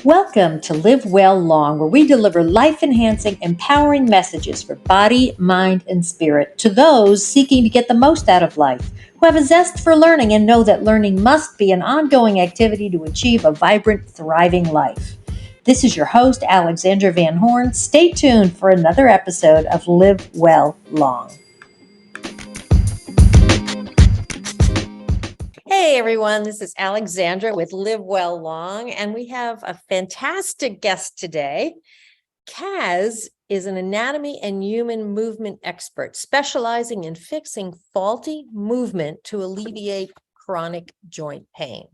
Welcome to Live Well Long, where we deliver life-enhancing, empowering messages for body, mind, and spirit to those seeking to get the most out of life, who have a zest for learning and know that learning must be an ongoing activity to achieve a vibrant, thriving life. This is your host, Alexandra Van Horn. Stay tuned for another episode of Live Well Long. Hey everyone, this is Alexandra with Live Well Long, and we have a fantastic guest today. Caz is an anatomy and human movement expert, specializing in fixing faulty movement to alleviate chronic joint pain.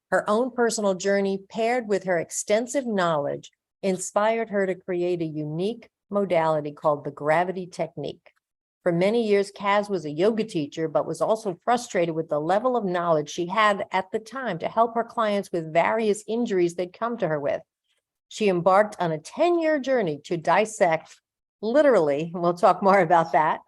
Her own personal journey, paired with her extensive knowledge, inspired her to create a unique modality called the gravity technique. For many years, Caz was a yoga teacher, but was also frustrated with the level of knowledge she had at the time to help her clients with various injuries they'd come to her with. She embarked on a 10-year journey to dissect, literally, and we'll talk more about that,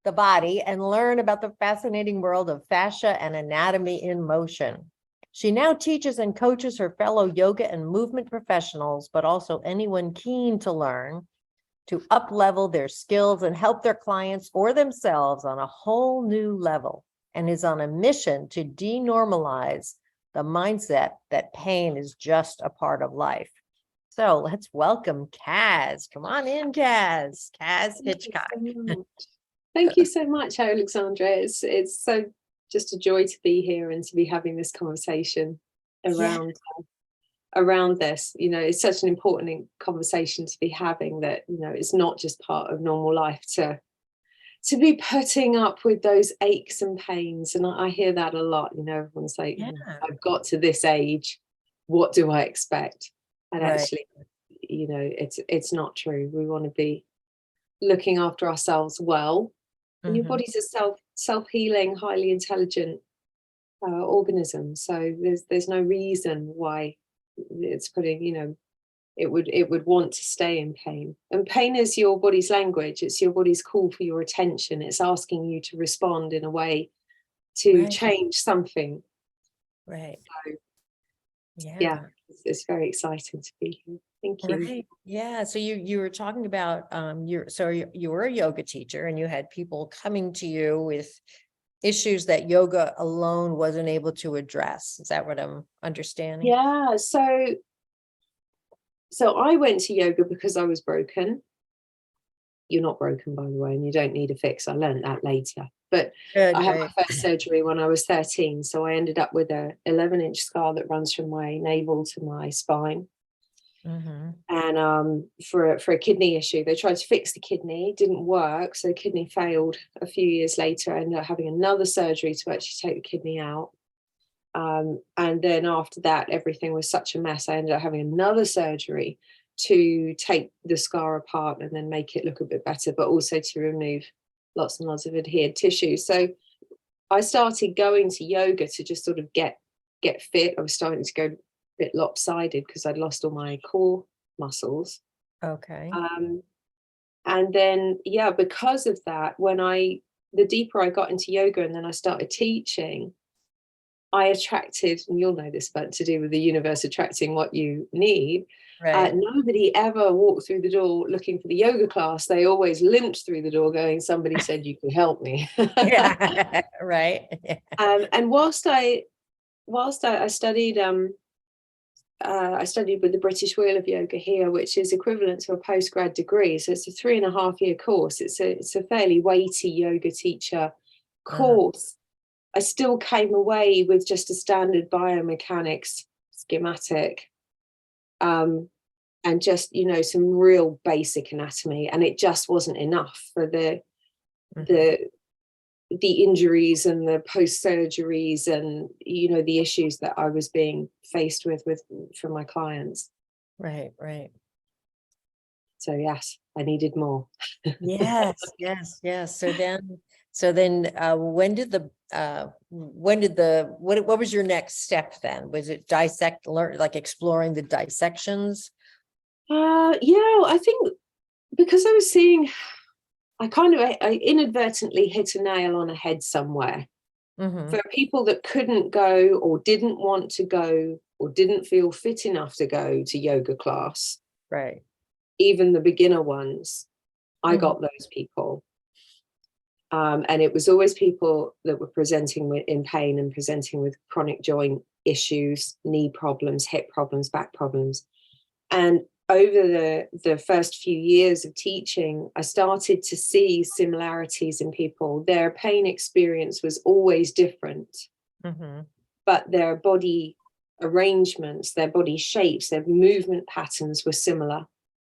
the body, and learn about the fascinating world of fascia and anatomy in motion. She now teaches and coaches her fellow yoga and movement professionals, but also anyone keen to learn, to up-level their skills and help their clients or themselves on a whole new level, and is on a mission to de-normalize the mindset that pain is just a part of life. So let's welcome Caz. Come on in, Caz. Caz Hitchcock. Thank you so much, Alexandra. It's so just a joy to be here and to be having this conversation around this. You know, it's such an important conversation to be having, that, you know, it's not just part of normal life to be putting up with those aches and pains. And I hear that a lot. You know, everyone's like, I've got to this age, what do I expect? And actually, you know, it's not true. We want to be looking after ourselves well. And your body's a self-healing, highly intelligent organism. So there's no reason why it's putting, you know, it would want to stay in pain. And pain is your body's language. It's your body's call for your attention. It's asking you to respond in a way to change something. Right. So, yeah, it's very exciting to be here. Thank you. Right. Yeah. So you were talking about you were a yoga teacher, and you had people coming to you with issues that yoga alone wasn't able to address. Is that what I'm understanding? Yeah. So I went to yoga because I was broken. You're not broken, by the way, and you don't need a fix. I learned that later. But I had my first surgery when I was 13. So I ended up with a 11-inch scar that runs from my navel to my spine. And for a kidney issue, they tried to fix the kidney, didn't work, so the kidney failed. A few years later, I ended up having another surgery to actually take the kidney out, and then after that, everything was such a mess. I ended up having another surgery to take the scar apart and then make it look a bit better, but also to remove lots and lots of adhered tissue. So I started going to yoga to just sort of get fit. I was starting to go bit lopsided because I'd lost all my core muscles. Okay. And then, because of that, the deeper I got into yoga and then I started teaching, I attracted, and you'll know this, but to do with the universe attracting what you need. Nobody ever walked through the door looking for the yoga class. They always limped through the door going, somebody said you can help me. Right. And whilst I studied, I studied with the British Wheel of Yoga here, which is equivalent to a postgrad degree. So it's a 3.5-year course. It's a fairly weighty yoga teacher course. I still came away with just a standard biomechanics schematic, and just, you know, some real basic anatomy, and it just wasn't enough for the injuries and the post-surgeries and, you know, the issues that I was being faced with from my clients. Right. So yes, I needed more. Yes. So then what was your next step then? Was it exploring the dissections? I think because I was seeing, I inadvertently hit a nail on a head somewhere. For people that couldn't go or didn't want to go or didn't feel fit enough to go to yoga class, Right. even the beginner ones, I Mhm. got those people. And it was always people that were presenting in pain and presenting with chronic joint issues, knee problems, hip problems, back problems. And over the first few years of teaching, I started to see similarities in people. Their pain experience was always different, but their body arrangements, their body shapes, their movement patterns were similar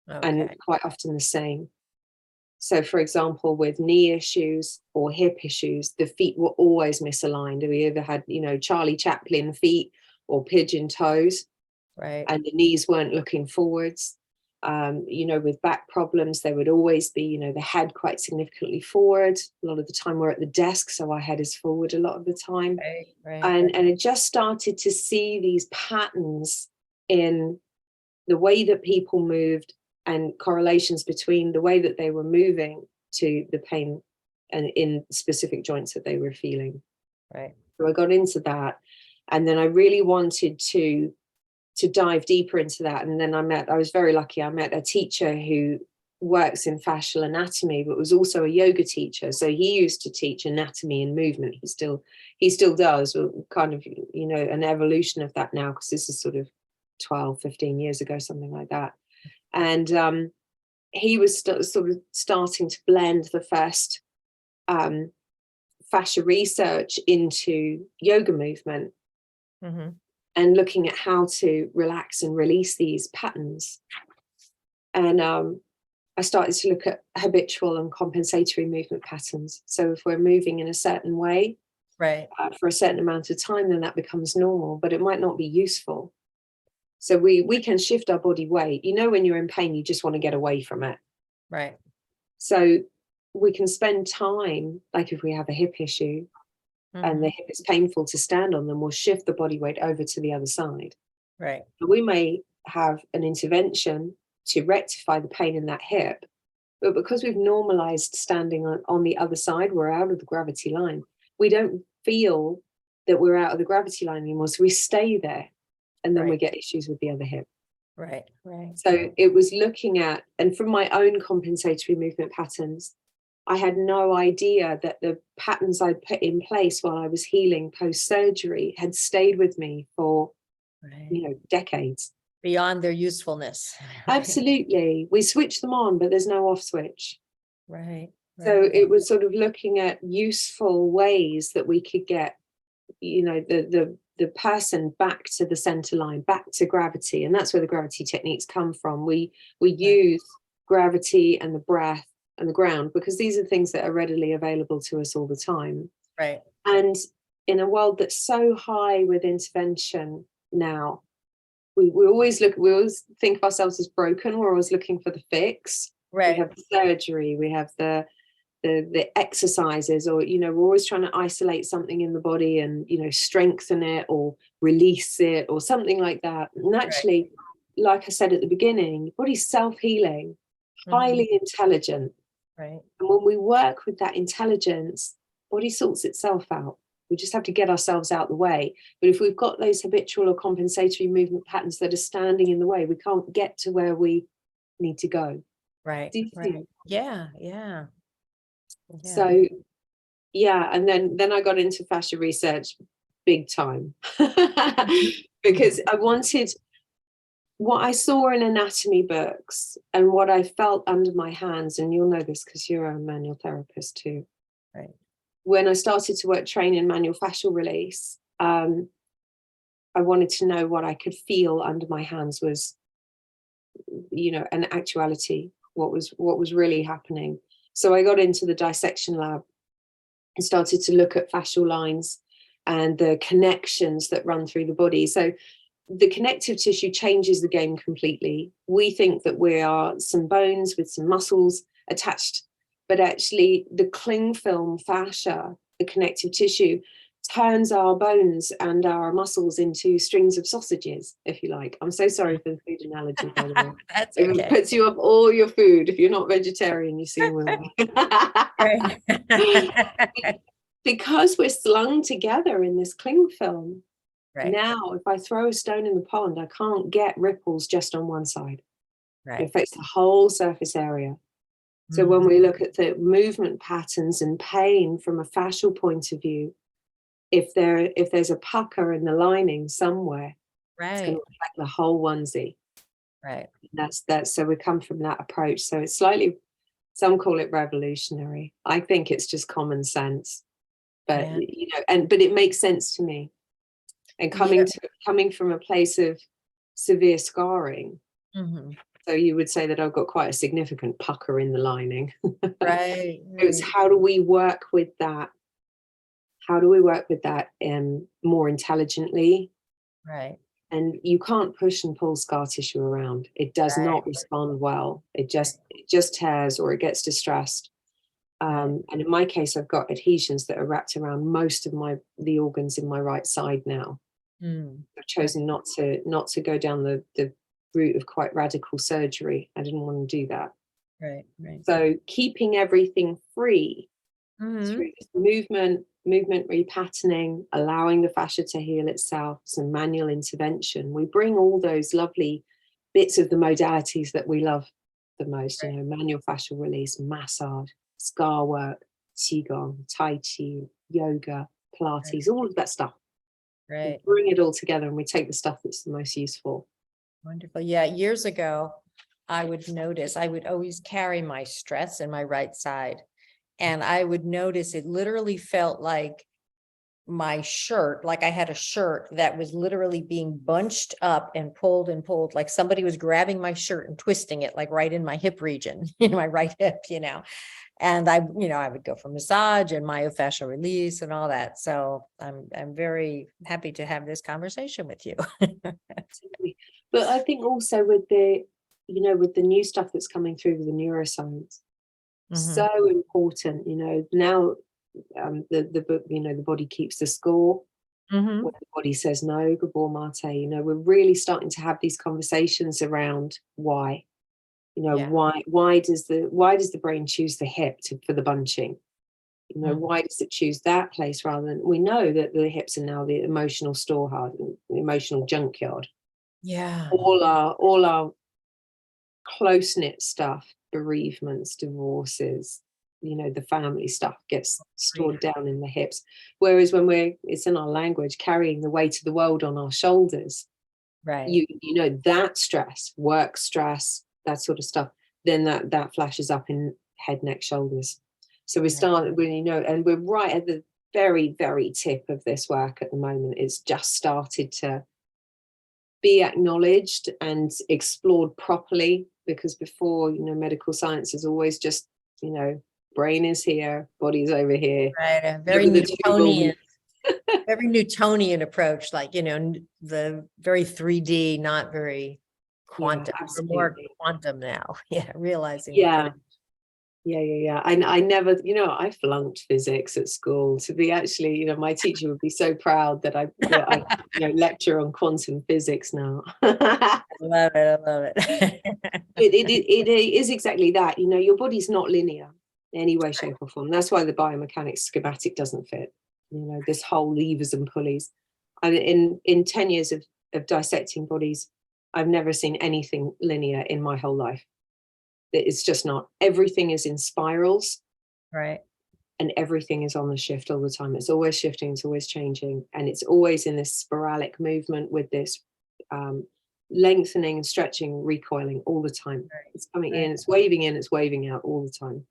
and quite often the same. So, for example, with knee issues or hip issues, the feet were always misaligned. We either had, Charlie Chaplin feet or pigeon toes, Right. and the knees weren't looking forwards. With back problems, there would always be, the head quite significantly forward. A lot of the time we're at the desk, so our head is forward a lot of the time. Right. And it just started to see these patterns in the way that people moved, and correlations between the way that they were moving to the pain and in specific joints that they were feeling. Right. So I got into that, and then I really wanted to dive deeper into that. And then I was very lucky. I met a teacher who works in fascial anatomy, but was also a yoga teacher. So he used to teach anatomy and movement. He still does, kind of, an evolution of that now, because this is sort of 12, 15 years ago, something like that. And he was sort of starting to blend the first fascia research into yoga movement, and looking at how to relax and release these patterns. And I started to look at habitual and compensatory movement patterns. So if we're moving in a certain way, Right. For a certain amount of time, then that becomes normal, but it might not be useful. So we can shift our body weight. When you're in pain, you just want to get away from it. Right. So we can spend time, like if we have a hip issue and the hip is painful to stand on, then we'll shift the body weight over to the other side. Right. We may have an intervention to rectify the pain in that hip, but because we've normalized standing on the other side, we're out of the gravity line. We don't feel that we're out of the gravity line anymore, so we stay there. And then we get issues with the other hip. Right. So it was looking at, and from my own compensatory movement patterns, I had no idea that the patterns I'd put in place while I was healing post-surgery had stayed with me for, decades. Beyond their usefulness. Absolutely. We switch them on, but there's no off switch. Right. So it was sort of looking at useful ways that we could get, the person back to the center line, back to gravity. And that's where the gravity techniques come from. We use gravity and the breath and the ground, because these are things that are readily available to us all the time. Right. And in a world that's so high with intervention now, we always think of ourselves as broken. We're always looking for the fix. Right. We have the surgery, we have the exercises, or we're always trying to isolate something in the body and strengthen it or release it or something like that. And actually, like I said at the beginning, body's self-healing, highly intelligent. Right. And when we work with that intelligence, body sorts itself out. We just have to get ourselves out the way. But if we've got those habitual or compensatory movement patterns that are standing in the way, we can't get to where we need to go. Right. Do you see? Yeah. So and then I got into fascia research big time because I wanted what I saw in anatomy books and what I felt under my hands, and you'll know this because you're a manual therapist too. Right. When I started to train in manual fascial release, I wanted to know what I could feel under my hands was, an actuality, what was really happening. So I got into the dissection lab and started to look at fascial lines and the connections that run through the body. So the connective tissue changes the game completely. We think that we are some bones with some muscles attached, but actually the cling film fascia, the connective tissue, turns our bones and our muscles into strings of sausages, if you like. I'm so sorry for the food analogy, by the way. That's okay. It puts you off all your food. If you're not vegetarian, you soon will be. Because we're slung together in this cling film, Right. Now, if I throw a stone in the pond, I can't get ripples just on one side. It Right. affects the whole surface area. So when we look at the movement patterns and pain from a fascial point of view, if there's a pucker in the lining somewhere, it's going Right. to affect the whole onesie. Right. That's so we come from that approach. So it's slightly, some call it revolutionary. I think it's just common sense. But Yeah. but it makes sense to me. And Yeah. coming from a place of severe scarring, Mhm. so you would say that I've got quite a significant pucker in the lining. Right. It's Right. how do we work with that? How do we work with that more intelligently? Right. And you can't push and pull scar tissue around. It does Right. not respond well. It Right. just tears or it gets distressed. Right. And in my case, I've got adhesions that are wrapped around most of the organs in my right side now. Mm. I've Right. chosen not to go down the route of quite radical surgery. I didn't want to do that. Right. Right. So keeping everything free Mhm. through this movement repatterning, allowing the fascia to heal itself, some manual intervention. We bring all those lovely bits of the modalities that we love the most, manual fascial release, massage, scar work, qigong, tai chi, yoga, Right. Pilates, all of that stuff. We Right. bring it all together and we take the stuff that's the most useful. Wonderful. Yeah. Years ago, I would always carry my stress in my right side. And I would notice it literally felt like my shirt, like I had a shirt that was literally being bunched up and pulled, like somebody was grabbing my shirt and twisting it, like right in my hip region, in my right hip. And I would go for massage and myofascial release and all that. So I'm very happy to have this conversation with you. Absolutely. But I think also with the new stuff that's coming through with the neuroscience, Mhm. so important, now the body keeps the score. When Mhm. the body says no, Gabor Mate, we're really starting to have these conversations around why. Yeah. Why does the brain choose the hip for the bunching? Mhm. Why does it choose that place rather than, we know that the hips are now the emotional storehouse, the emotional junkyard. Yeah. All our close-knit stuff, bereavements, divorces, the family stuff gets stored Grief. down in the hips. Whereas when it's in our language, carrying the weight of the world on our shoulders, Right. that stress, work stress, that sort of stuff, then that flashes up in head, neck, shoulders. So we Right. start when and we're right at the very, very tip of this work at the moment. It's just started to be acknowledged and explored properly, because before, medical science is always just, brain is here, body's over here, Right. A very whatever the two will Newtonian, very Newtonian approach, like, the very 3D, not very yeah, quantum. We're more absolutely. quantum now. Yeah. Realizing it. Yeah. Yeah. I never, I flunked physics at school. To be actually, my teacher would be so proud that I lecture on quantum physics now. I love it. I love it. It is exactly that. Your body's not linear in any way, shape, or form. That's why the biomechanics schematic doesn't fit. This whole levers and pulleys. And in 10 years of dissecting bodies, I've never seen anything linear in my whole life. It's just not. Everything is in spirals Right. and everything is on the shift all the time. It's always shifting, it's always changing, and it's always in this sporadic movement with this lengthening and stretching, recoiling all the time. Right. It's coming Right. in, it's waving out all the time.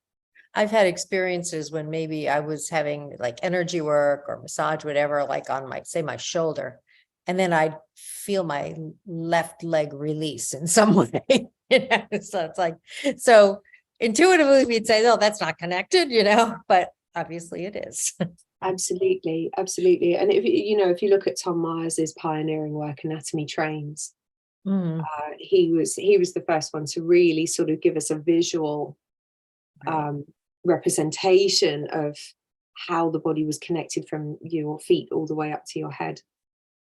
I've had experiences when maybe I was having like energy work or massage, whatever, like on my shoulder, and then I'd feel my left leg release in some way. So it's like, so intuitively we'd say, oh, that's not connected, but obviously it is. Absolutely, absolutely. And if you look at Tom Myers's pioneering work, Anatomy Trains, Mhm. he was the first one to really sort of give us a visual Right. representation of how the body was connected from your feet all the way up to your head,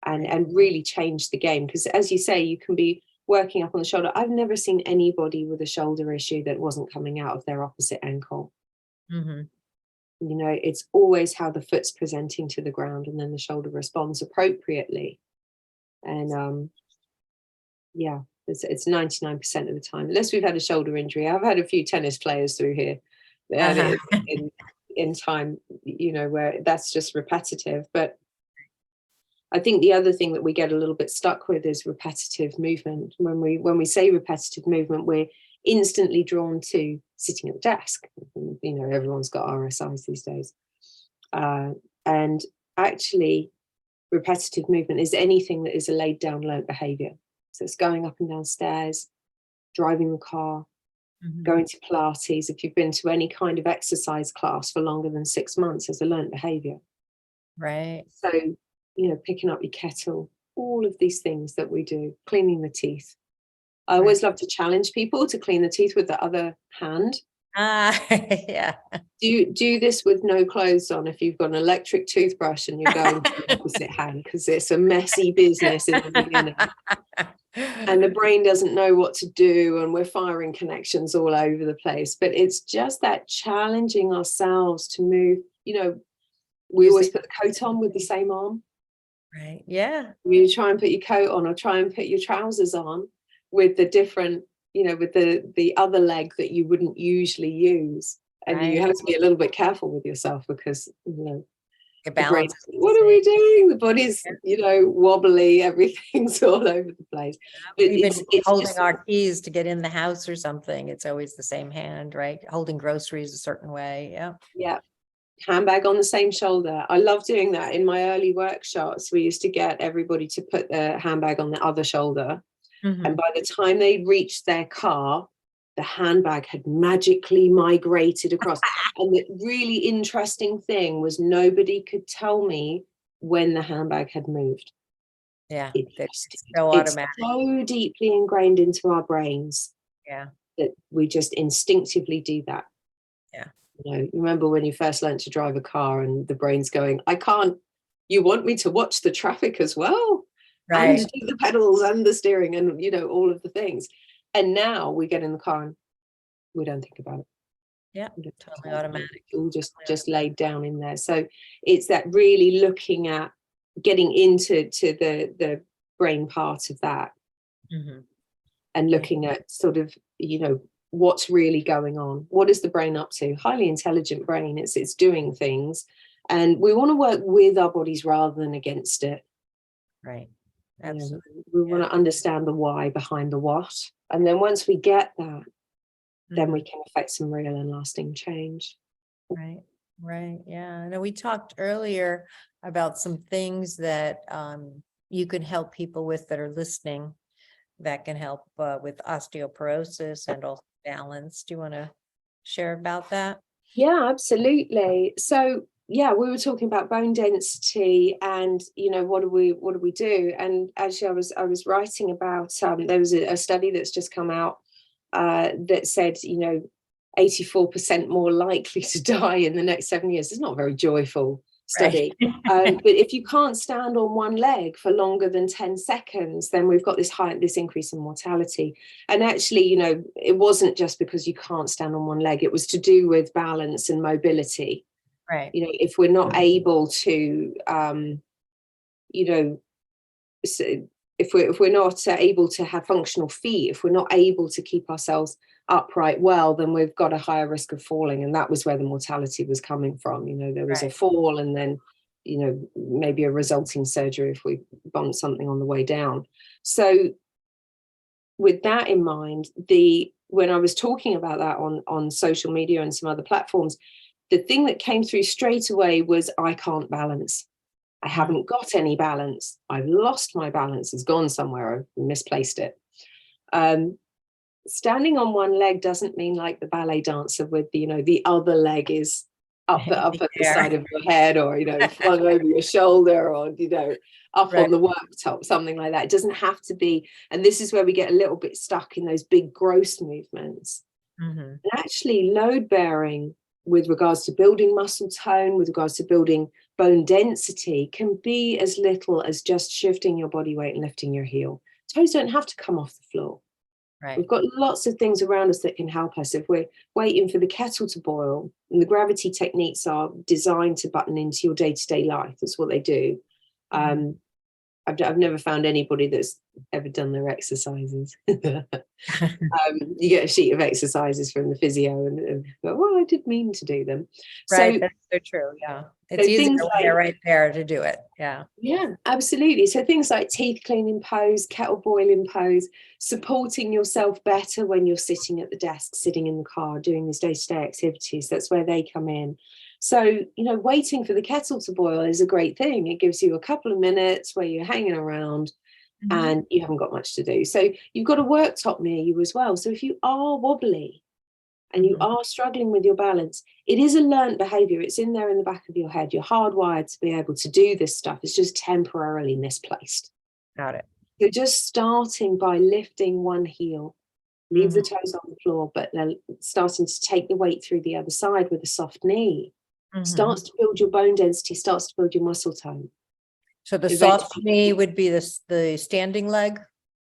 and Right. really changed the game. Because as you say, you can be working up on the shoulder. I've never seen anybody with a shoulder issue that wasn't coming out of their opposite ankle. Mhm. It's always how the foot's presenting to the ground, and then the shoulder responds appropriately. And yeah, it's 99% of the time, unless we've had a shoulder injury. I've had a few tennis players through here in time, you know, where that's just repetitive. But I think the other thing that we get a little bit stuck with is repetitive movement. When we say repetitive movement, we're instantly drawn to sitting at the desk. You know, everyone's got RSIs these days. And actually, repetitive movement is anything that is a laid down learned behavior. So it's going up and down stairs, driving the car, going to Pilates. If you've been to any kind of exercise class for longer than 6 months, as a learned behavior. Right. So, you know, picking up your kettle, all of these things that we do, cleaning the teeth. I always love to challenge people to clean the teeth with the other hand. Yeah. Do this with no clothes on if you've got an electric toothbrush and you're going to the opposite hand, because it's a messy business in the beginning. And the brain doesn't know what to do, and we're firing connections all over the place. But it's just that challenging ourselves to move. You know, we always put the coat on with the same arm. Right. Yeah. You try and put your coat on, or try and put your trousers on with the different, you know, with the other leg that you wouldn't usually use. And you have to be a little bit careful with yourself, because, you know, the brain, what are we doing? The body's, you know, wobbly, everything's all over the place. But even it's holding just, our keys to get in the house or something, it's always the same hand, right? Holding groceries a certain way. Yeah. Yeah. Handbag on the same shoulder. I love doing that. In my early workshops, we used to get everybody to put their handbag on the other shoulder. And by the time they reached their car, the handbag had magically migrated across. And the really interesting thing was, nobody could tell me when the handbag had moved. Yeah. It's so automatic. so deeply ingrained into our brains. Yeah. That we just instinctively do that. Yeah. You know, you remember when you first learned to drive a car and the brain's going, I can't, you want me to watch the traffic as well? Right. And do the pedals and the steering and, you know, all of the things. And now we get in the car and we don't think about it. Yeah. Totally automatic. It's all just laid down in there. So it's that really looking at getting into the brain part of that, and looking at sort of, you know, what's really going on. What is the brain up to? Highly intelligent brain. It's doing things, and we want to work with our bodies rather than against it. Right. Absolutely. We want to understand the why behind the what. And then once we get that, then we can affect some real and lasting change. Right. Right. Yeah. I know we talked earlier about some things that you can help people with that are listening, that can help with osteoporosis and also balance. Do you want to share about that? Yeah, absolutely. So yeah, we were talking about bone density and, you know, what do we do? And actually I was writing about, there was a study that's just come out that said, you know, 84% more likely to die in the next 7 years. It's not a very joyful study. Right. But if you can't stand on one leg for longer than 10 seconds, then we've got this increase in mortality. And actually, you know, it wasn't just because you can't stand on one leg. It was to do with balance and mobility. Right. You know, if we're not able to, you know, if we're not able to have functional feet, if we're not able to keep ourselves upright well, then we've got a higher risk of falling. And that was where the mortality was coming from. You know, there was a fall and then, you know, maybe a resulting surgery if we bumped something on the way down. So with that in mind, when I was talking about that on social media and some other platforms, the thing that came through straight away was, I can't balance. I haven't got any balance. I've lost my balance. It's gone somewhere. I've misplaced it. Standing on one leg doesn't mean like the ballet dancer with, you know, the other leg is up at the side of your head, or, you know, flung over your shoulder, or, you know, up on the worktop, something like that. It doesn't have to be. And this is where we get a little bit stuck in those big gross movements. And actually load bearing with regards to building muscle tone, with regards to building bone density, can be as little as just shifting your body weight and lifting your heel. Toes don't have to come off the floor. Right. We've got lots of things around us that can help us. If we're waiting for the kettle to boil, and the gravity techniques are designed to button into your day-to-day life, that's what they do. I've never found anybody that's ever done their exercises. You get a sheet of exercises from the physio and go, well, I did mean to do them. Right, So, that's so true. Yeah, it's so easier things when like, they're right there to do it. Yeah. yeah, absolutely. So things like teeth cleaning pose, kettle boiling pose, supporting yourself better when you're sitting at the desk, sitting in the car, doing these day-to-day activities. That's where they come in. So, you know, waiting for the kettle to boil is a great thing. It gives you a couple of minutes where you're hanging around and you haven't got much to do. So you've got a worktop near you as well. So if you are wobbly and you are struggling with your balance, it is a learned behavior. It's in there in the back of your head. You're hardwired to be able to do this stuff. It's just temporarily misplaced. Got it. You're just starting by lifting one heel, leave the toes on the floor, but then starting to take the weight through the other side with a soft knee. Starts to build your bone density, starts to build your muscle tone. So the soft knee would be the standing leg,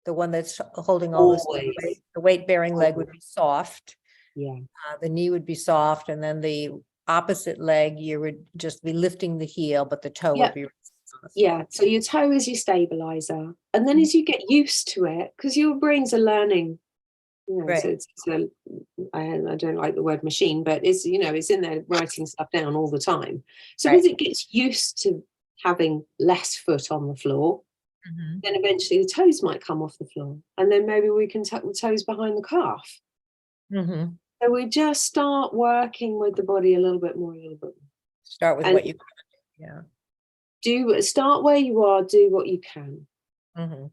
the one that's holding all this weight. The weight-bearing leg would be soft. Yeah. The knee would be soft, and then the opposite leg, you would just be lifting the heel, but the toe would be. Yeah. So your toe is your stabilizer, and then as you get used to it, because your brains are learning. You know, so I don't like the word machine, but it's, you know, it's in there writing stuff down all the time. So as it gets used to having less foot on the floor, then eventually the toes might come off the floor, and then maybe we can tuck the toes behind the calf. So we just start working with the body a little bit more, Start with what you can. Yeah. Start where you are, do what you can.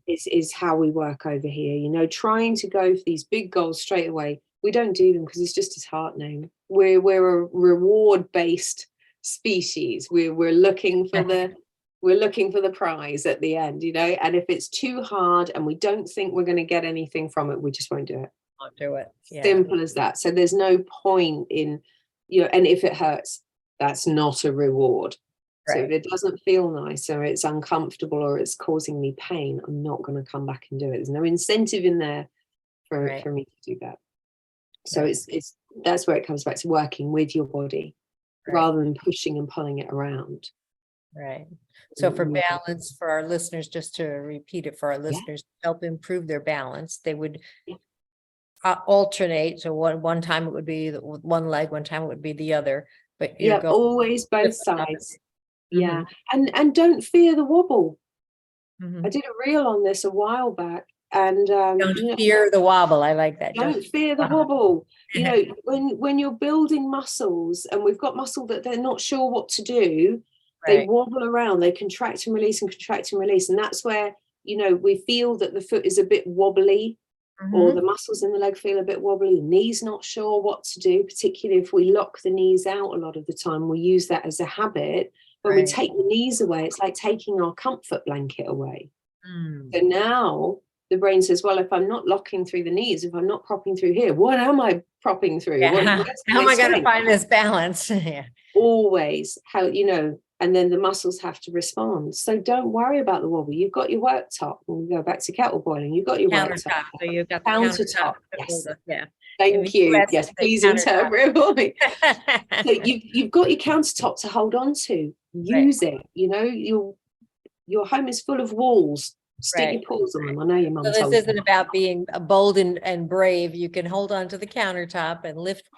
Is how we work over here. You know, trying to go for these big goals straight away, we don't do them because it's just disheartening. We're a reward-based species. We're looking for the prize at the end, you know. And if it's too hard and we don't think we're going to get anything from it, we just won't do it. Not do it. Yeah. Simple as that. So there's no point in, you know, and if it hurts, that's not a reward. So if it doesn't feel nice or it's uncomfortable or it's causing me pain, I'm not going to come back and do it. There's no incentive in there for me to do that. So it's that's where it comes back to working with your body rather than pushing and pulling it around. Right. So for balance, for our listeners, just to repeat it for our listeners, help improve their balance, they would alternate. So one time it would be one leg, one time it would be the other. But always both sides. Yeah. And don't fear the wobble. I did a reel on this a while back, and don't fear the wobble. I like that. Don't fear the wobble. You know, when you're building muscles and we've got muscle that they're not sure what to do, they wobble around, they contract and release and contract and release. And that's where, you know, we feel that the foot is a bit wobbly, or the muscles in the leg feel a bit wobbly, the knee's not sure what to do, particularly if we lock the knees out a lot of the time. We use that as a habit. When we take the knees away, it's like taking our comfort blanket away. So now the brain says, well, if I'm not locking through the knees, if I'm not propping through here, what am I propping through? How am I going to find this balance? Always, how, you know, and then the muscles have to respond. So don't worry about the wobble. You've got your worktop. When we go back to kettle boiling, you've got your worktop. So you've got the countertop. Yes. Yeah. Thank you. Yes, please interpret for me. So you've got your countertop to hold on to. Use it. You know, your home is full of walls. Stick your paws on them. I know your mum told you. This isn't about being bold and brave. You can hold on to the countertop and lift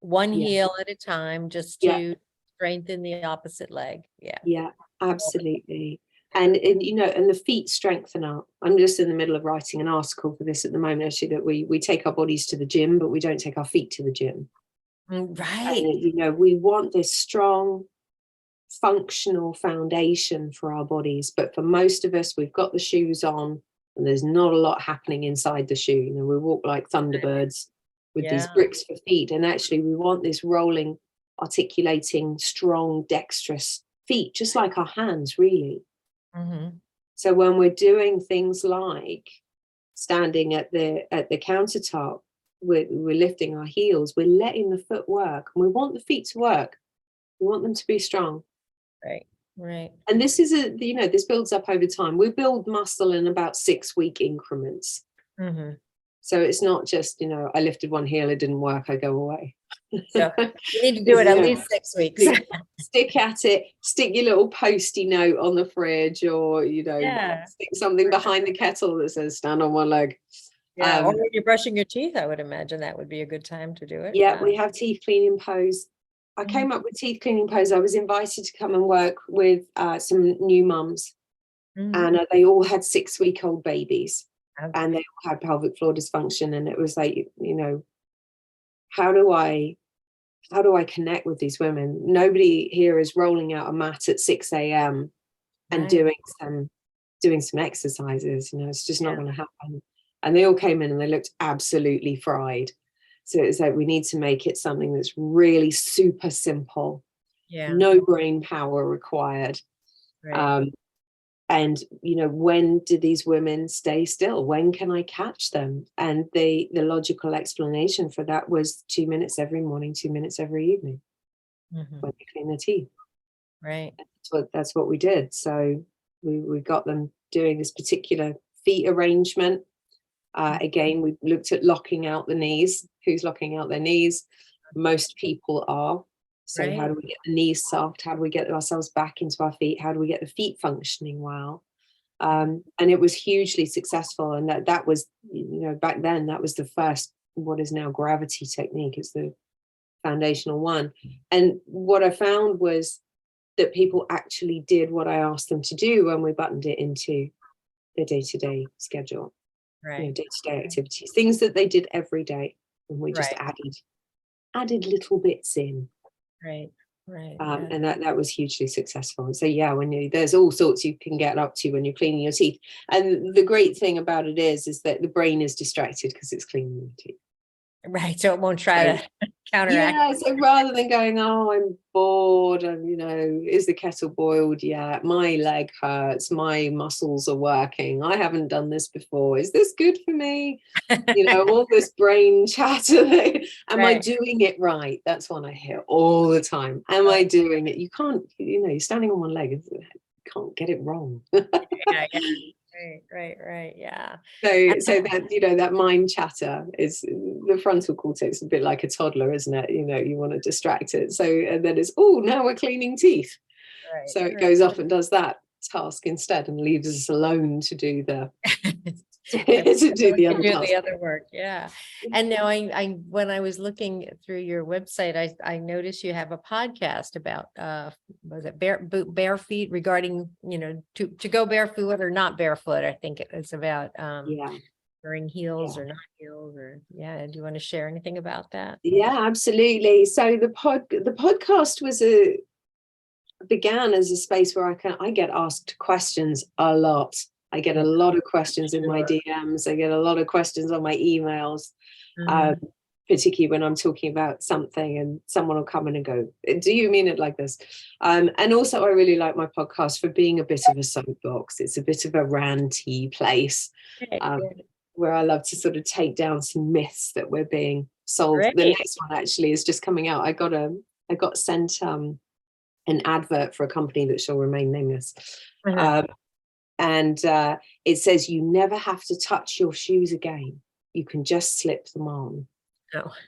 one heel at a time, just to strengthen the opposite leg. Yeah, absolutely. And you know, and the feet strengthen up. I'm just in the middle of writing an article for this at the moment, actually, that we take our bodies to the gym, but we don't take our feet to the gym. Right. And, you know, we want this strong, functional foundation for our bodies. But for most of us, we've got the shoes on and there's not a lot happening inside the shoe. You know, we walk like thunderbirds with these bricks for feet. And actually, we want this rolling, articulating, strong, dexterous feet, just like our hands, really. So when we're doing things like standing at the countertop, we're lifting our heels, we're letting the foot work, and we want the feet to work. We want them to be strong. Right. And this is you know, this builds up over time. We build muscle in about 6-week increments. So it's not just, you know, I lifted one heel, it didn't work, I go away. So you need to do it at least 6 weeks. Stick at it, stick your little posty note on the fridge, or stick something behind the kettle that says stand on one leg. Yeah, or when you're brushing your teeth, I would imagine that would be a good time to do it. Yeah, we have teeth cleaning pose. I came up with teeth cleaning pose. I was invited to come and work with some new mums, and they all had 6-week-old babies, and they all had pelvic floor dysfunction. And it was like, how do I connect with these women? Nobody here is rolling out a mat at 6 a.m. and doing some exercises. It's just not going to happen. And they all came in and they looked absolutely fried. So it's like, we need to make it something that's really super simple. No brain power required. And when do these women stay still? When can I catch them? And the logical explanation for that was 2 minutes every morning, 2 minutes every evening when they clean their teeth. Right. That's what we did. So we got them doing this particular feet arrangement. Again, we looked at locking out the knees. Who's locking out their knees? Most people are. So how do we get the knees soft? How do we get ourselves back into our feet? How do we get the feet functioning well? And it was hugely successful. And that was, back then, that was the first, what is now gravity technique. It's the foundational one. And what I found was that people actually did what I asked them to do when we buttoned it into their day-to-day schedule. Day-to-day activities, things that they did every day, and we just added little bits in. And that was hugely successful. So when there's all sorts you can get up to when you're cleaning your teeth. And the great thing about it is that the brain is distracted because it's cleaning your teeth. Right, so it won't try to counteract. Yeah, so rather than going, oh, I'm bored, and is the kettle boiled yet? My leg hurts, my muscles are working, I haven't done this before, is this good for me? All this brain chatter. Am I doing it right? That's one I hear all the time. Am I doing it? You can't, you're standing on one leg, you can't get it wrong. Right. Yeah. So that, that mind chatter is the frontal cortex, a bit like a toddler, isn't it? You want to distract it. So, and then it's, now we're cleaning teeth. So it goes off and does that task instead and leaves us alone to do the the other work. Yeah. And now I when I was looking through your website, I noticed you have a podcast about was it barefoot, regarding to go barefoot or not barefoot. I think it's about wearing heels or not heels, or do you want to share anything about that? Yeah, absolutely. So the podcast began as a space where I get asked questions a lot. I get a lot of questions in my DMs. I get a lot of questions on my emails, particularly when I'm talking about something and someone will come in and go, do you mean it like this? And also I really like my podcast for being a bit of a soapbox. It's a bit of a ranty place where I love to sort of take down some myths that we're being sold. The next one actually is just coming out. I got sent an advert for a company that shall remain nameless. And it says, you never have to touch your shoes again. You can just slip them on.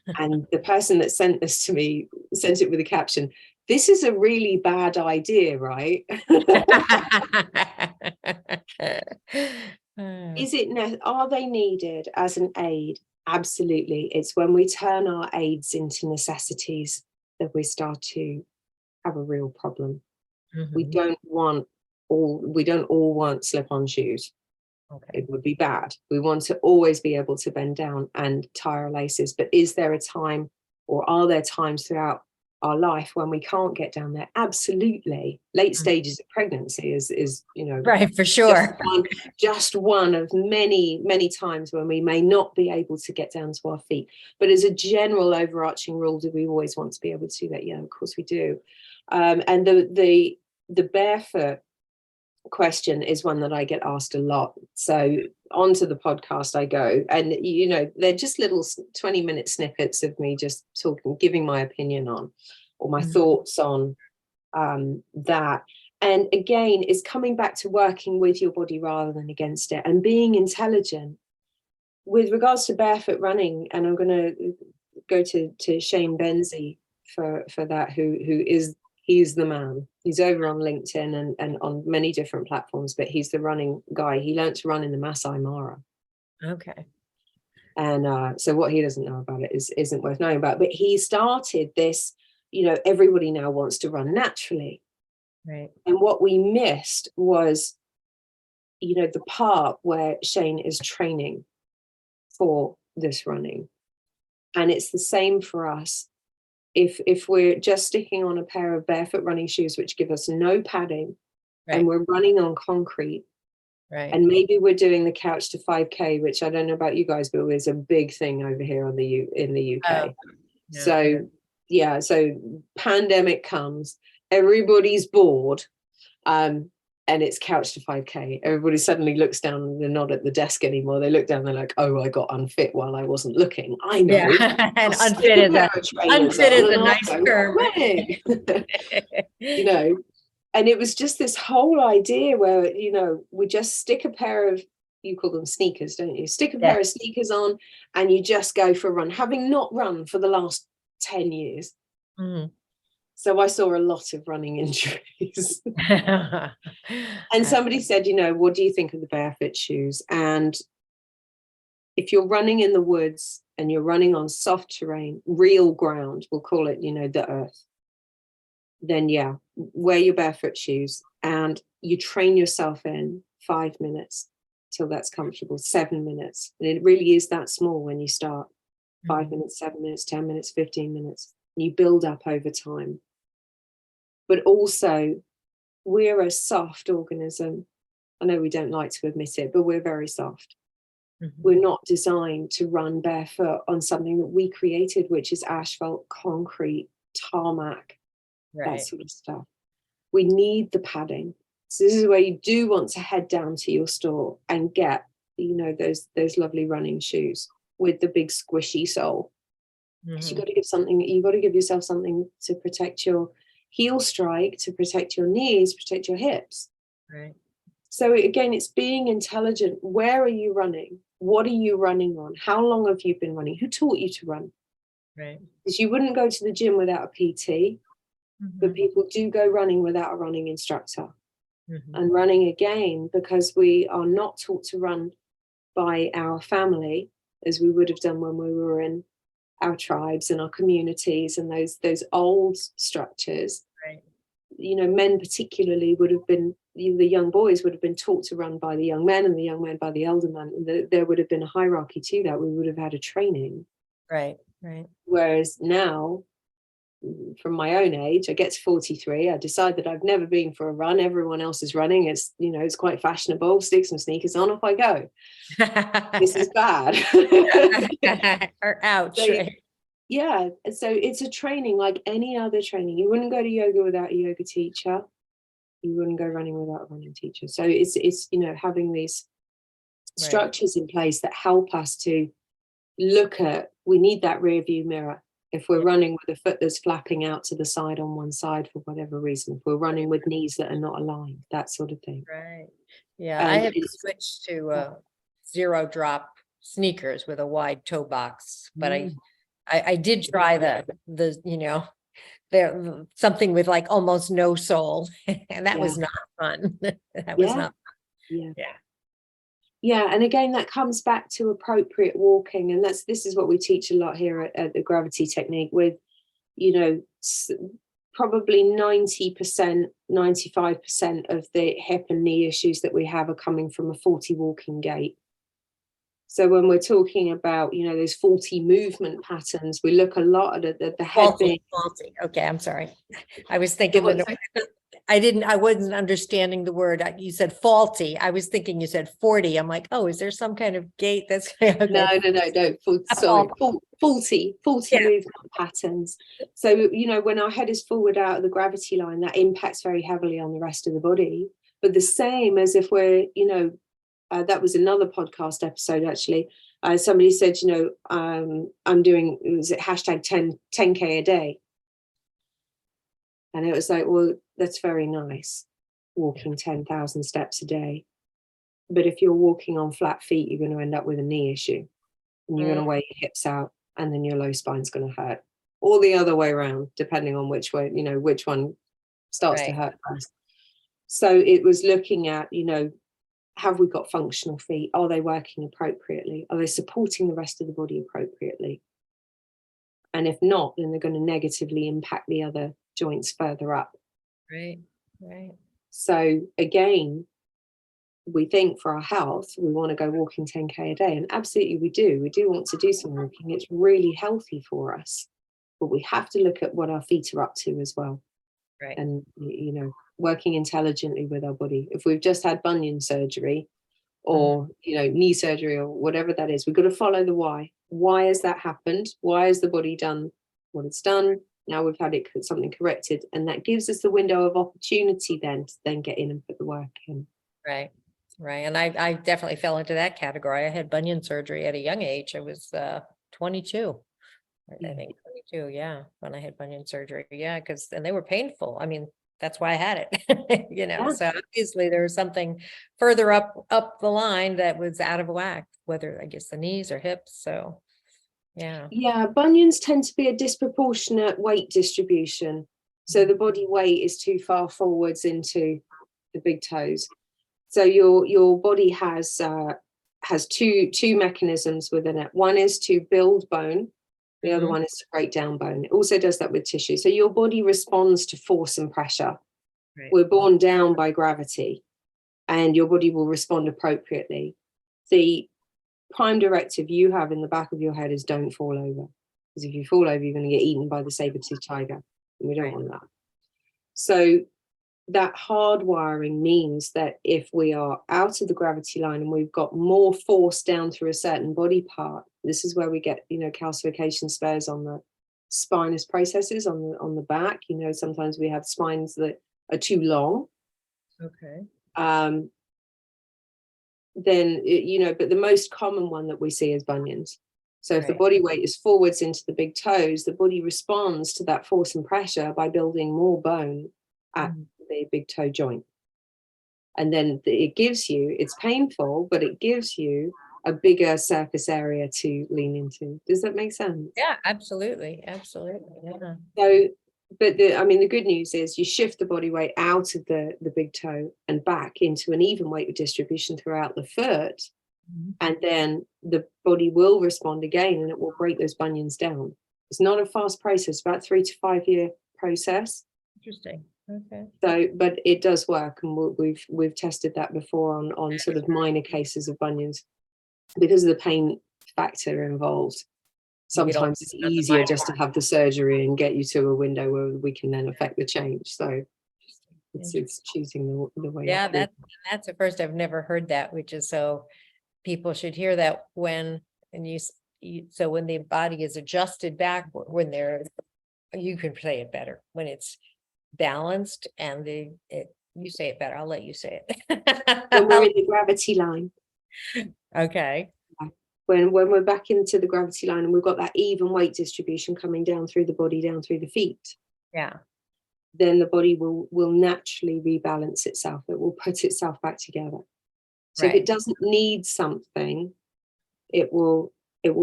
And the person that sent this to me sent it with a caption, this is a really bad idea, right? Are they needed as an aid? Absolutely. It's when we turn our aids into necessities that we start to have a real problem. We don't all want slip-on shoes. It would be bad. We want to always be able to bend down and tie our laces. But is there a time, or are there times throughout our life when we can't get down there? Absolutely. Late stages of pregnancy is right, for sure. Just one of many times when we may not be able to get down to our feet. But as a general overarching rule, do we always want to be able to do that? Yeah, of course we do. And the barefoot question is one that I get asked a lot. So onto the podcast I go, and they're just little 20-minute snippets of me just talking, giving my opinion on, or my thoughts on that. And again, it's coming back to working with your body rather than against it, and being intelligent with regards to barefoot running. And I'm going to go to Shane Benzie for that, he's the man. He's over on LinkedIn and on many different platforms, but he's the running guy. He learned to run in the Masai Mara. Okay. And so what he doesn't know about it isn't worth knowing about. But he started this, everybody now wants to run naturally. Right. And what we missed was, the part where Shane is training for this running. And it's the same for us. If we're just sticking on a pair of barefoot running shoes, which give us no padding, Right. and we're running on concrete, Right. and maybe we're doing the couch to 5K, which I don't know about you guys, but it's a big thing over here in the UK. Oh, yeah. So yeah, so pandemic comes, everybody's bored, and it's couch to 5K. Everybody suddenly looks down and they're not at the desk anymore. They look down, they're like, oh, I got unfit while I wasn't looking. I know. Yeah. And unfit is a nice term. And it was just this whole idea where, we just stick a pair of, you call them sneakers, don't you? Stick a pair of sneakers on and you just go for a run, having not run for the last 10 years. Mm. So I saw a lot of running injuries. And somebody said, what do you think of the barefoot shoes? And if you're running in the woods and you're running on soft terrain, real ground, we'll call it, the earth, then yeah, wear your barefoot shoes and you train yourself in 5 minutes till that's comfortable, 7 minutes. And it really is that small when you start. 5 minutes, 7 minutes, 10 minutes, 15 minutes. You build up over time. But also, we're a soft organism. I know we don't like to admit it, but we're very soft. Mm-hmm. We're not designed to run barefoot on something that we created, which is asphalt, concrete, tarmac, that sort of stuff. We need the padding. So this is where you do want to head down to your store and get, those lovely running shoes with the big squishy sole. Because you've got to give yourself something to protect your heel strike, to protect your knees, protect your hips. Right. So again, it's being intelligent. Where are you running? What are you running on? How long have you been running? Who taught you to run? Right. Because you wouldn't go to the gym without a PT, but people do go running without a running instructor. And running again, because we are not taught to run by our family as we would have done when we were in our tribes and our communities and those old structures. Right. Men particularly would have been, the young boys would have been taught to run by the young men and the young men by the elder men. And there would have been a hierarchy to that. We would have had a training. Right. Whereas now, from my own age, I get to 43, I decide that I've never been for a run. Everyone else is running. It's, it's quite fashionable. Stick some sneakers on, off I go. This is bad. Or ouch. So, yeah. So it's a training like any other training. You wouldn't go to yoga without a yoga teacher. You wouldn't go running without a running teacher. So it's having these structures in place that help us to look at, we need that rear view mirror. If we're running with a foot that's flapping out to the side on one side for whatever reason, if we're running with knees that are not aligned, that sort of thing. Right. Yeah. I have switched to zero drop sneakers with a wide toe box, but I did try the something with like almost no sole, and that was not fun. That was not fun. Yeah, and again, that comes back to appropriate walking, and this is what we teach a lot here at the Gravity Technique with, probably 90%, 95% of the hip and knee issues that we have are coming from a faulty walking gait. So when we're talking about, those faulty movement patterns, we look a lot at the head being faulty. Okay, I'm sorry. I was thinking I wasn't understanding the word. You said faulty. I was thinking you said 40. I'm like, oh, is there some kind of gait that's okay. No. Faulty movement patterns. So, when our head is forward out of the gravity line, that impacts very heavily on the rest of the body. But the same as if we're, that was another podcast episode, actually. Somebody said, I'm doing, was it hashtag 10K a day? And it was like, well, that's very nice, walking 10,000 steps a day. But if you're walking on flat feet, you're going to end up with a knee issue. And you're going to wear your hips out. and then your low spine's going to hurt, or the other way around, depending on which way, which one starts to hurt first. So it was looking at, have we got functional feet? Are they working appropriately? Are they supporting the rest of the body appropriately? And if not, then they're going to negatively impact the other joints further up. Right. So again, we think for our health, we want to go walking 10K a day. And absolutely we do. We do want to do some walking. It's really healthy for us. But we have to look at what our feet are up to as well. Right. And, working intelligently with our body. If we've just had bunion surgery or, knee surgery or whatever that is, we've got to follow the why. Why has that happened? Why has the body done what it's done? Now we've had something corrected. And that gives us the window of opportunity then to then get in and put the work in. Right. And I definitely fell into that category. I had bunion surgery at a young age. I was 22. I think 22, yeah, when I had bunion surgery. Yeah, and they were painful. I mean, that's why I had it, so obviously there was something further up the line that was out of whack, whether I guess the knees or hips. So yeah, bunions tend to be a disproportionate weight distribution, so the body weight is too far forwards into the big toes. So your body has two mechanisms within it. One is to build bone. The other one is to break down bone. It also does that with tissue. So your body responds to force and pressure. Right. We're borne down by gravity, and your body will respond appropriately. The prime directive you have in the back of your head is don't fall over. Because if you fall over, you're going to get eaten by the saber-toothed tiger. And we don't want that. So that hardwiring means that if we are out of the gravity line and we've got more force down through a certain body part, this is where we get, calcification spurs on the spinous processes on the back. Sometimes we have spines that are too long. Okay. Then, but the most common one that we see is bunions. So if the body weight is forwards into the big toes, the body responds to that force and pressure by building more bone at the big toe joint. And then it's painful, but it gives you a bigger surface area to lean into. Does that make sense? Yeah, absolutely. Yeah. So, but the good news is you shift the body weight out of the big toe and back into an even weight distribution throughout the foot. And then the body will respond again and it will break those bunions down. It's not a fast process, about 3 to 5 year process. Interesting. Okay. So, but it does work, and we've tested that before on sort of minor cases of bunions because of the pain factor involved. Sometimes it's easier just to have the surgery and get you to a window where we can then affect the change. So it's choosing the way. Yeah, that's the first. I've never heard that, which is so people should hear that when the body is adjusted back when you can say it better when it's balanced and you say it better. I'll let you say it. When we're in the gravity line. Okay. When we're back into the gravity line and we've got that even weight distribution coming down through the body, down through the feet. Yeah. Then the body will naturally rebalance itself. It will put itself back together. So if it doesn't need something, it will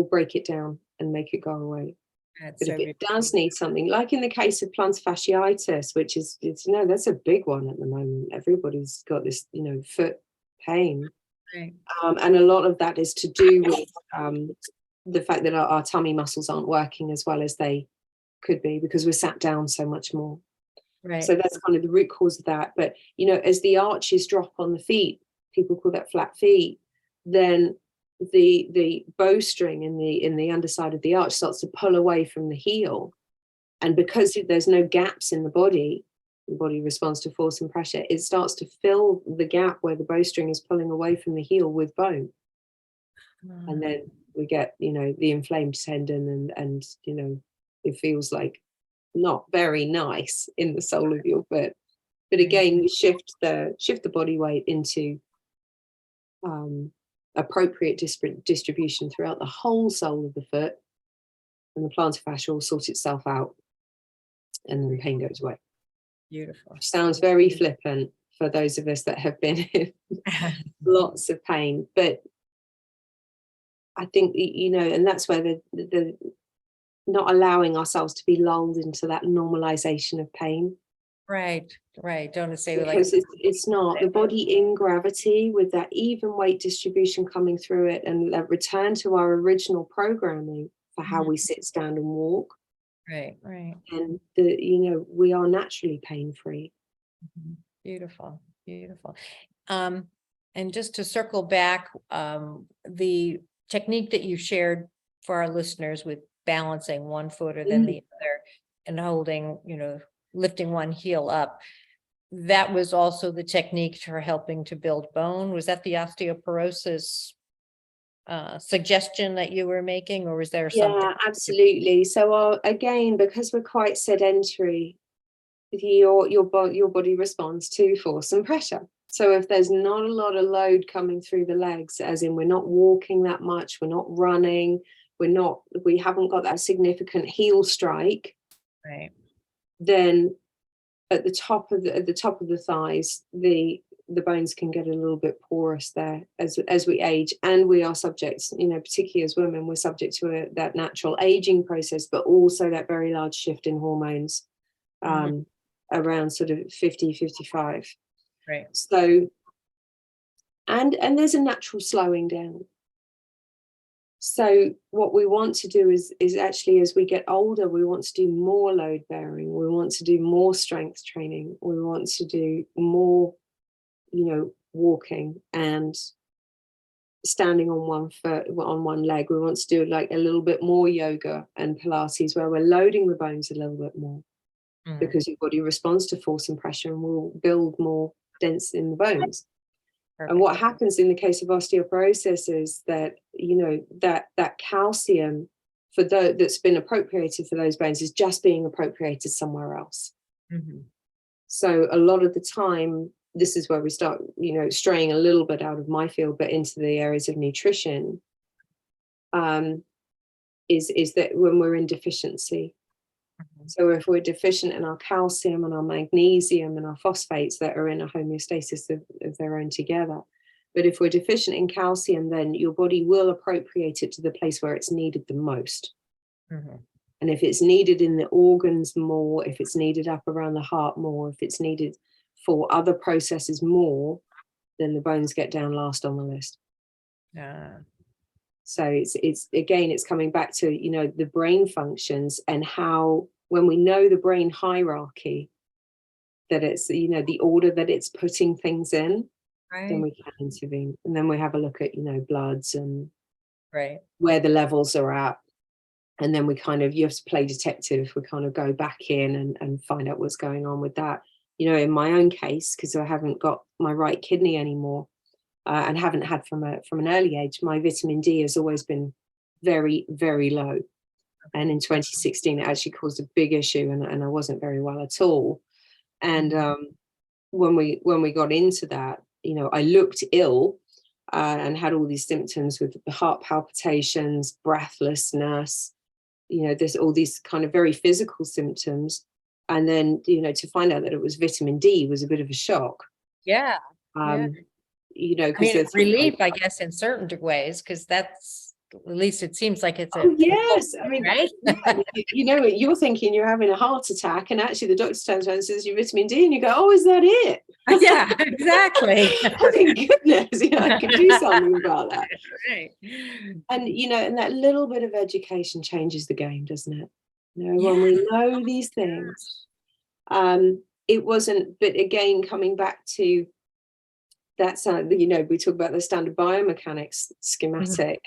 break it down and make it go away. But if it does need something, like in the case of plantar fasciitis, which is, that's a big one at the moment. Everybody's got this, foot pain. Right. And a lot of that is to do with the fact that our tummy muscles aren't working as well as they could be because we're sat down so much more. Right. So that's kind of the root cause of that. But, as the arches drop on the feet, people call that flat feet, then the bowstring in the underside of the arch starts to pull away from the heel, and because there's no gaps in the body responds to force and pressure. It starts to fill the gap where the bowstring is pulling away from the heel with bone, and then we get the inflamed tendon and it feels like not very nice in the sole of your foot. But again, we shift the body weight into appropriate distribution throughout the whole sole of the foot, and the plantar fascia will sort itself out, and then the pain goes away. Beautiful. Sounds very flippant for those of us that have been in lots of pain, but I think and that's where the not allowing ourselves to be lulled into that normalization of pain. Right. Don't say like, Because it's not the body in gravity with that even weight distribution coming through it, and that return to our original programming for how we sit, stand, and walk. right. And we are naturally pain-free. Beautiful. And just to circle back, the technique that you shared for our listeners with balancing one foot or then the other and holding, lifting one heel up, that was also the technique for helping to build bone. Was that the osteoporosis suggestion that you were making, or was there something? Yeah, absolutely. So again, because we're quite sedentary, your body responds to force and pressure. So if there's not a lot of load coming through the legs, as in we're not walking that much, we're not running, we haven't got that significant heel strike, Right. then at the top of the thighs, the bones can get a little bit porous there as we age, and we are subject, particularly as women, we're subject to that natural aging process, but also that very large shift in hormones around sort of 50, 55. Right. So, and there's a natural slowing down. So what we want to do is actually, as we get older, we want to do more load bearing. We want to do more strength training. We want to do more, walking and standing on one foot, on one leg. We want to do like a little bit more yoga and Pilates, where we're loading the bones a little bit more, because your body responds to force and pressure and will build more dense in the bones. Perfect. And what happens in the case of osteoporosis is that, that calcium that's been appropriated for those bones is just being appropriated somewhere else. So a lot of the time, this is where we start, straying a little bit out of my field, but into the areas of nutrition, is that when we're in deficiency. So if we're deficient in our calcium and our magnesium and our phosphates that are in a homeostasis of their own together, but if we're deficient in calcium, then your body will appropriate it to the place where it's needed the most. And if it's needed in the organs more, if it's needed up around the heart more, if it's needed for other processes more, then the bones get down last on the list. So it's coming back to, the brain functions, and how, when we know the brain hierarchy, that it's, the order that it's putting things in, then we can intervene. And then we have a look at, bloods and where the levels are at. And then you have to play detective. We kind of go back in and find out what's going on with that. In my own case, because I haven't got my right kidney anymore, and haven't had from an early age, my vitamin D has always been very, very low. And in 2016, it actually caused a big issue, and I wasn't very well at all. And when we got into that, I looked ill and had all these symptoms with heart palpitations, breathlessness, there's all these kind of very physical symptoms. And then, to find out that it was vitamin D was a bit of a shock. It's relief, I guess, in certain ways, because that's, at least it seems like it's yes. Right? You're thinking you're having a heart attack, and actually the doctor turns around and says you're vitamin D, and you go, oh, is that it? Yeah, exactly. Thank goodness, I can do something about that. Right. And and that little bit of education changes the game, doesn't it? When we know these things, it wasn't. But again, coming back to that side, we talk about the standard biomechanics schematic.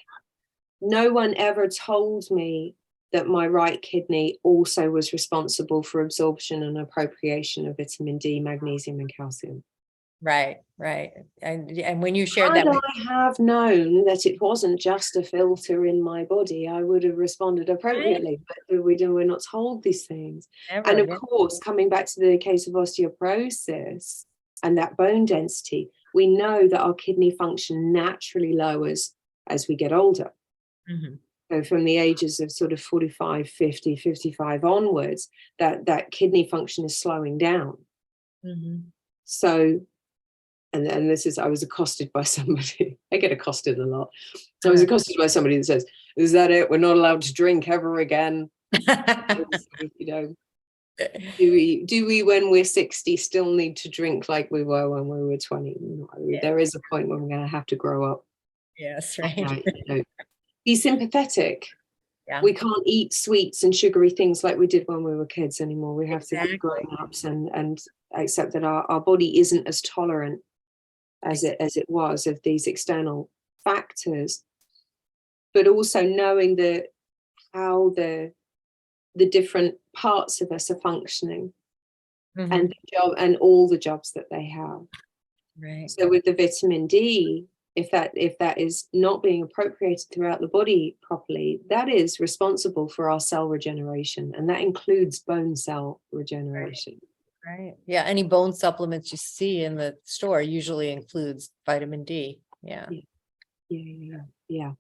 No one ever told me that my right kidney also was responsible for absorption and appropriation of vitamin D, magnesium, and calcium. Right. And when you shared that, I have known that it wasn't just a filter in my body, I would have responded appropriately. But we're not told these things. And of course, coming back to the case of osteoporosis and that bone density, we know that our kidney function naturally lowers as we get older. So from the ages of sort of 45, 50, 55 onwards, that kidney function is slowing down. So, and this is, I was accosted by somebody. I get accosted a lot. I was accosted by somebody that says, is that it? We're not allowed to drink ever again. You know, do we when we're 60 still need to drink like we were when we were 20? No, Yeah. there is a point when we're going to have to grow up. Yes, right. Be sympathetic. Yeah. We can't eat sweets and sugary things like we did when we were kids anymore. We have to be Exactly. grown-ups and accept that our body isn't as tolerant as it was of these external factors, but also knowing that how the different parts of us are functioning and the job and all the jobs that they have. Right. So with the vitamin D, if that is not being appropriated throughout the body properly, that is responsible for our cell regeneration, and that includes bone cell regeneration. Right. Yeah. Any bone supplements you see in the store usually includes vitamin D. Yeah. Yeah.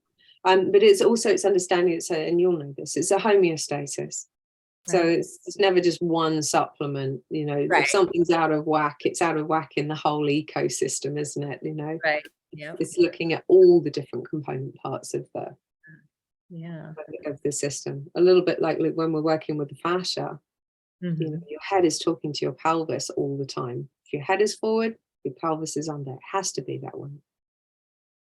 But it's understanding it's and you'll know this, it's a homeostasis. So Right. it's never just one supplement, you know. Right. If something's out of whack, it's out of whack in the whole ecosystem, isn't it? You know, Right. Yeah. it's looking at all the different component parts of the system. A little bit like when we're working with the fascia, you know, your head is talking to your pelvis all the time. If your head is forward, your pelvis is under. It has to be that way.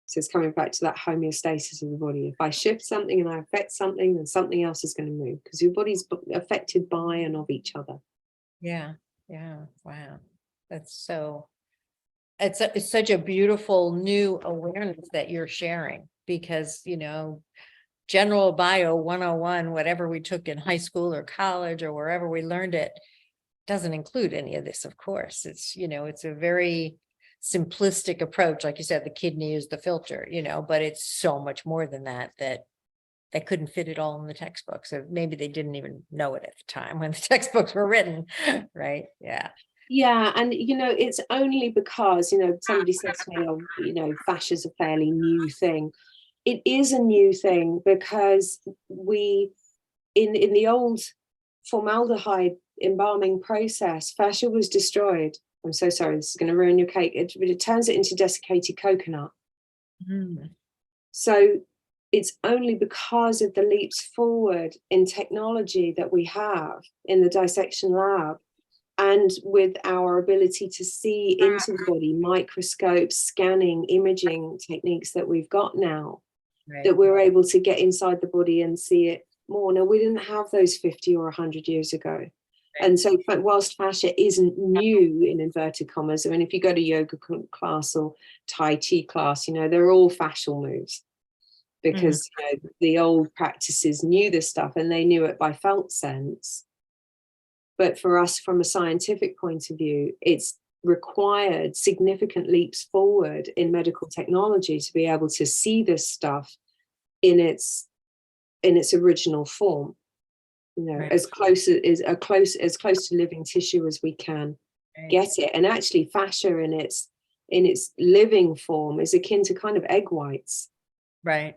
So it's coming back to that homeostasis of the body. If I shift something and I affect something, then something else is going to move, because your body's affected by and of each other. Yeah. Yeah. Wow. That's so, it's such a beautiful new awareness that you're sharing, because, you know, general bio 101, whatever we took in high school or college or wherever we learned it, doesn't include any of this, of course. It's, you know, it's a very simplistic approach. Like you said, the kidney is the filter, you know, but it's so much more than that, that they couldn't fit it all in the textbook. So maybe they didn't even know it at the time when the textbooks were written, right? Yeah. Yeah, and you know, it's only because, you know, somebody says to me, oh, you know, fascia is a fairly new thing. It is a new thing because we, in the old formaldehyde embalming process, fascia was destroyed. I'm so sorry, this is going to ruin your cake. It turns it into desiccated coconut. So it's only because of the leaps forward in technology that we have in the dissection lab, and with our ability to see into the body, microscopes, scanning, imaging techniques that we've got now, that we're able to get inside the body and see it more. Now, we didn't have those 50 or 100 years ago. And so whilst fascia isn't new, in inverted commas, I mean, if you go to yoga class or Tai Chi class, you know, they're all fascial moves, because you know, the old practices knew this stuff and they knew it by felt sense. But for us, from a scientific point of view, it's required significant leaps forward in medical technology to be able to see this stuff in its original form. You know, as close to living tissue as we can get it. And actually, fascia in its living form is akin to kind of egg whites. Right.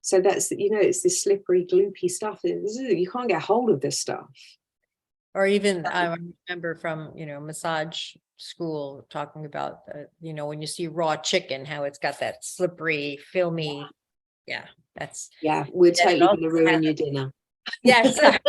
So that's, you know, it's this slippery, gloopy stuff. You can't get hold of this stuff. Or even I remember from, you know, massage school talking about, you know, when you see raw chicken, how it's got that slippery, filmy. Yeah, that's. Yeah, we're totally going to ruin your dinner. Yes. But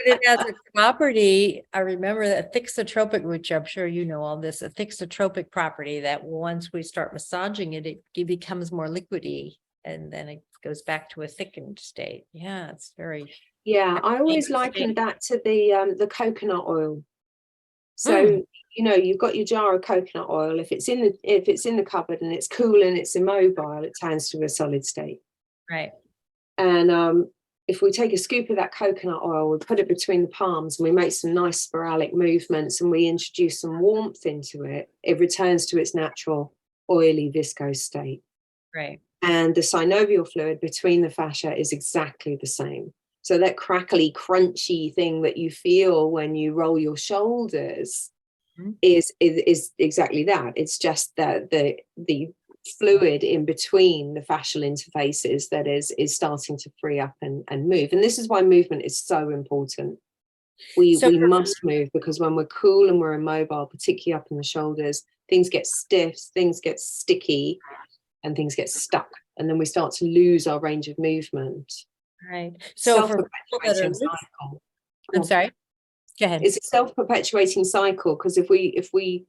it has a property. I remember that thixotropic, which I'm sure you know all this, a thixotropic property that once we start massaging it, it becomes more liquidy, and then it goes back to a thickened state. Yeah, it's very. Yeah, I always liken that to the coconut oil. So, you know, you've got your jar of coconut oil. If it's in the cupboard and it's cool and it's immobile, it turns to a solid state. Right. And if we take a scoop of that coconut oil, we put it between the palms and we make some nice sporadic movements and we introduce some warmth into it, it returns to its natural oily viscose state. Right. And the synovial fluid between the fascia is exactly the same. So that crackly, crunchy thing that you feel when you roll your shoulders is exactly that. It's just that the fluid in between the fascial interfaces that is starting to free up and move. And this is why movement is so important. We must move, because when we're cool and we're immobile, particularly up in the shoulders, things get stiff, things get sticky, and things get stuck. And then we start to lose our range of movement. Right. So for people that are Self-perpetuating listening, cycle. I'm sorry, go ahead. It's a self-perpetuating cycle, because if we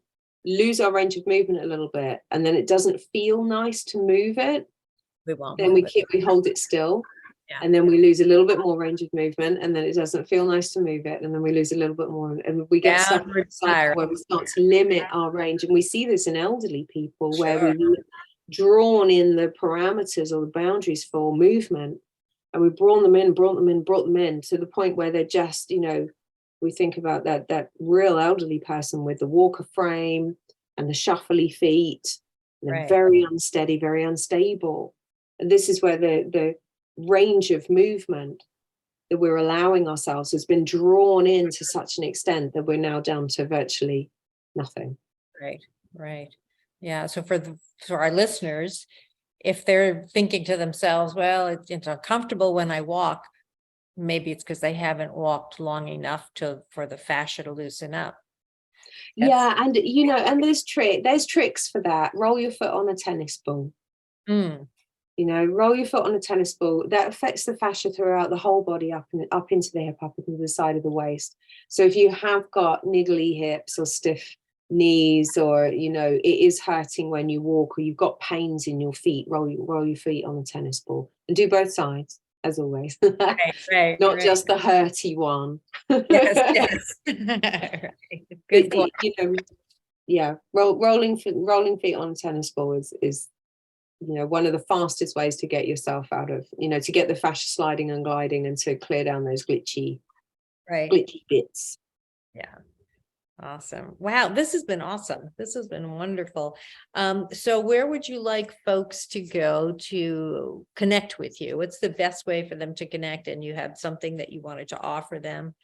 lose our range of movement a little bit and then it doesn't feel nice to move it, We won't then move it. we hold it still. Yeah. And then we lose a little bit more range of movement, and then it doesn't feel nice to move it, and then we lose a little bit more, and we get stuck in a cycle where we start to limit our range. And we see this in elderly people where Sure. we've drawn in the parameters or the boundaries for movement, and we've brought them in to the point where they're just, we think about that real elderly person with the walker frame and the shuffly feet, and they're Right. very unsteady, very unstable. And this is where the range of movement that we're allowing ourselves has been drawn in to such an extent that we're now down to virtually nothing. Right. Yeah. So for our listeners, if they're thinking to themselves, well, it's uncomfortable when I walk, maybe it's because they haven't walked long enough for the fascia to loosen up. Yeah, and and there's tricks for that. Roll your foot on a tennis ball. Roll your foot on a tennis ball. That affects the fascia throughout the whole body, up into the hip, up into the side of the waist. So if you have got niggly hips or stiff knees, or it is hurting when you walk, or you've got pains in your feet, roll your feet on a tennis ball, and do both sides, as always. Right. Not just the hurty one. Yes. Good point. Yeah, rolling feet on a tennis ball is one of the fastest ways to get yourself out of, to get the fascia sliding and gliding, and to clear down those glitchy bits. Yeah. Awesome. Wow. This has been awesome. This has been wonderful. So where would you like folks to go to connect with you? What's the best way for them to connect? And you have something that you wanted to offer them?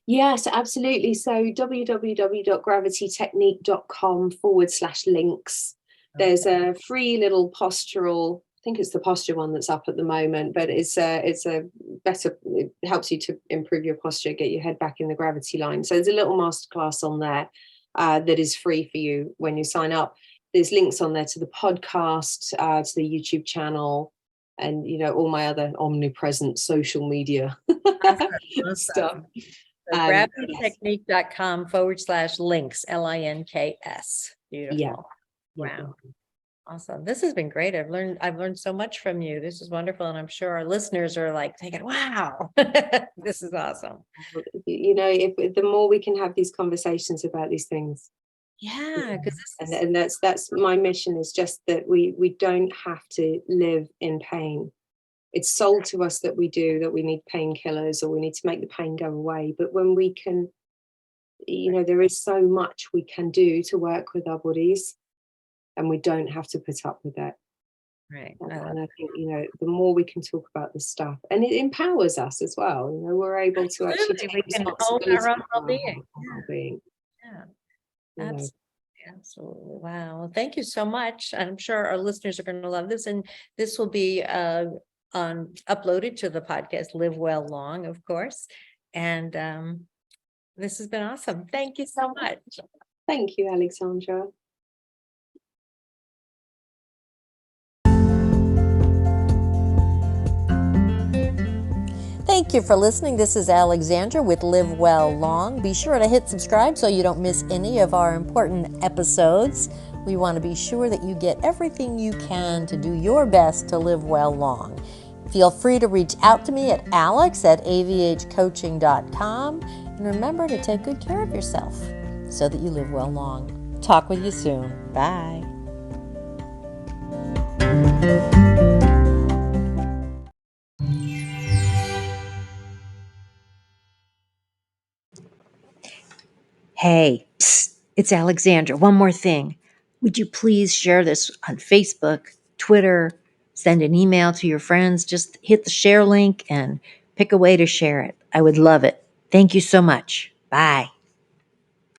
Yes, absolutely. So www.gravitytechnique.com/links. There's a free little postural, I think it's the posture one that's up at the moment, but it's a better, it helps you to improve your posture, get your head back in the gravity line. So there's a little masterclass on there that is free for you when you sign up. There's links on there to the podcast, to the YouTube channel, and all my other omnipresent social media stuff. gravitytechnique.com/links, LINKS. Beautiful. Yeah. Wow. Awesome. This has been great. I've learned so much from you. This is wonderful. And I'm sure our listeners are like thinking, wow, this is awesome. If the more we can have these conversations about these things. Yeah. And that's my mission, is just that we don't have to live in pain. It's sold to us that we need painkillers, or we need to make the pain go away. But when we can, there is so much we can do to work with our bodies, and we don't have to put up with that. Right. And I think, the more we can talk about this stuff, and it empowers us as well. We're able to actually take responsibility our own for our well-being. well-being. Yeah. Absolutely. Wow. Well, thank you so much. I'm sure our listeners are going to love this, and this will be uploaded to the podcast Live Well Long, of course. And this has been awesome. Thank you so much. Thank you, Alexandra. Thank you for listening. This is Alexandra with Live Well Long. Be sure to hit subscribe so you don't miss any of our important episodes. We want to be sure that you get everything you can to do your best to live well long. Feel free to reach out to me at alex@avhcoaching.com. And remember to take good care of yourself so that you live well long. Talk with you soon. Bye. Hey, psst, it's Alexandra. One more thing. Would you please share this on Facebook, Twitter, send an email to your friends? Just hit the share link and pick a way to share it. I would love it. Thank you so much. Bye.